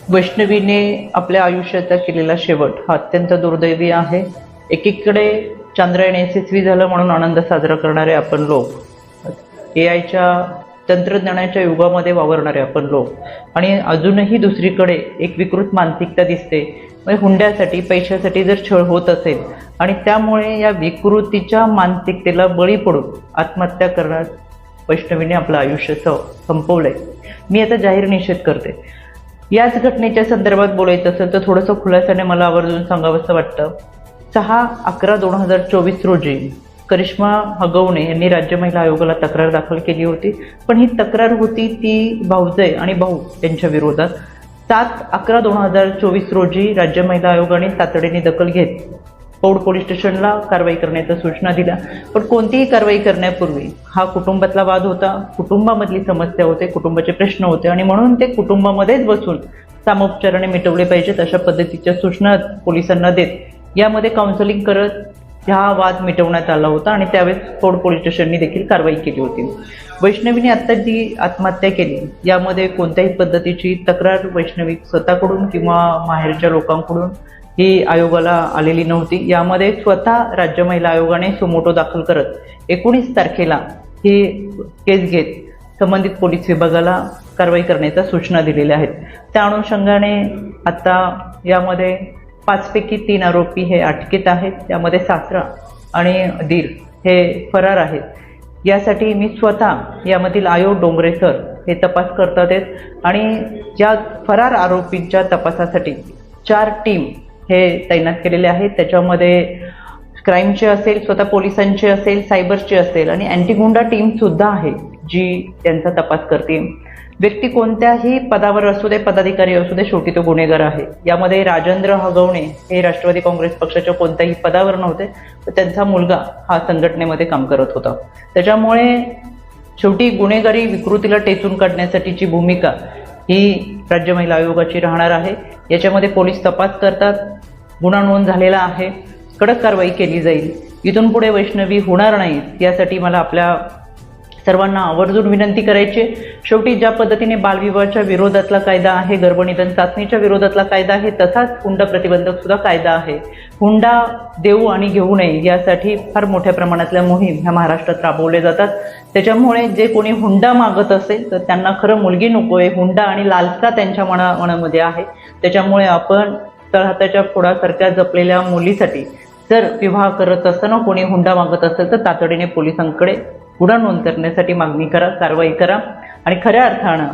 वैष्णवीने आपल्या आयुष्याचा केलेला शेवट हा अत्यंत दुर्दैवी आहे। एकीकडे चांद्रयान यशस्वी झालं म्हणून आनंद साजरा करणारे आपण लोक, एआयच्या तंत्रज्ञानाच्या युगामध्ये वावरणारे आपण लोक, आणि अजूनही दुसरीकडे एक विकृत मानसिकता दिसते। हुंड्यासाठी पैशासाठी जर छळ होत असेल आणि त्यामुळे या विकृतीच्या मानसिकतेला बळी पडून आत्महत्या करण्यास वैष्णवीने आपलं आयुष्य संपवलंय। मी आता जाहीर निषेध करते। याच घटनेच्या संदर्भात बोलायचं असेल तर थोडंसं खुलासाने मला आवर्जून सांगावंसं वाटतं। 6/11/2024 रोजी करिश्मा हगवणे यांनी राज्य महिला आयोगाला तक्रार दाखल केली होती, पण ही तक्रार होती ती भाऊजय आणि भाऊ यांच्या विरोधात। 7/11/2024 रोजी राज्य महिला आयोगाने तातडीने दखल घेत पौड पोलीस स्टेशनला कारवाई करण्याच्या सूचना दिल्या, पण कोणतीही कारवाई करण्यापूर्वी हा कुटुंबातला वाद होता, कुटुंबामधली समस्या होते, कुटुंबाचे प्रश्न होते, आणि म्हणून ते कुटुंबामध्येच बसून सामोपचाराने मिटवले पाहिजेत अशा पद्धतीच्या सूचना पोलिसांना देत यामध्ये काउन्सिलिंग करत हा वाद मिटवण्यात आला होता, आणि त्यावेळेस पौड पोलीस स्टेशनने देखील कारवाई केली होती। वैष्णवीने आता जी आत्महत्या केली यामध्ये कोणत्याही पद्धतीची तक्रार वैष्णवी स्वतःकडून किंवा माहेरच्या लोकांकडून ही आयोगाला आलेली नव्हती। यामध्ये स्वतः राज्य महिला आयोगाने सुमोटो दाखल करत 19 तारखेला ही केस घेत संबंधित पोलीस विभागाला कारवाई करण्याच्या सूचना दिलेल्या आहेत। त्या अनुषंगाने आता यामध्ये 5 पैकी 3 आरोपी हे अटकेत आहेत, त्यामध्ये सासरा आणि दीर हे फरार आहेत। यासाठी मी स्वतः यामधील आयोग डोंगरे सर हे तपास करतात आहेत, आणि या फरार आरोपींच्या तपासासाठी 4 टीम हे तैनात केलेले आहेत। त्याच्यामध्ये क्राईमचे असेल, स्वतः पोलिसांचे असेल, सायबरचे असेल, आणि अँटी गुंडा टीम सुद्धा आहे जी त्यांचा तपास करते। व्यक्ती कोणत्याही पदावर असू दे, पदाधिकारी असू दे, शेवटी तो गुन्हेगार आहे। यामध्ये राजेंद्र हगवणे हे राष्ट्रवादी काँग्रेस पक्षाच्या कोणत्याही पदावर नव्हते, तर त्यांचा मुलगा हा संघटनेमध्ये काम करत होता। त्याच्यामुळे शेवटी गुन्हेगारी विकृतीला टेचून काढण्यासाठीची भूमिका ही राज्य महिला आयोगाची राहणार आहे। याच्यामध्ये पोलीस तपास करतात, गुन्हा नोंद झालेला आहे, कडक कारवाई केली जाईल। इथून पुढे वैष्णवी होणार नाही यासाठी मला आपल्या सर्वांना आवर्जून विनंती करायची। शेवटी ज्या पद्धतीने बालविवाहाच्या विरोधातला कायदा आहे, गर्भनिधन चाचणीच्या विरोधातला कायदा आहे, तसाच हुंडा प्रतिबंधक सुद्धा कायदा आहे। हुंडा देऊ आणि घेऊ नये यासाठी फार मोठ्या प्रमाणातल्या मोहीम ह्या महाराष्ट्रात राबवल्या जातात। त्याच्यामुळे जे कोणी हुंडा मागत असेल तर त्यांना खरं मुलगी नकोय, हुंडा आणि लालसा त्यांच्या मनामध्ये आहे। त्याच्यामुळे आपण तळहाताच्या फोडासारख्या जपलेल्या मुलीसाठी जर विवाह करत असताना कोणी हुंडा मागत असेल तर तातडीने पोलिसांकडे गुन्हा नोंद करण्यासाठी मागणी करा, कारवाई करा, आणि खऱ्या अर्थानं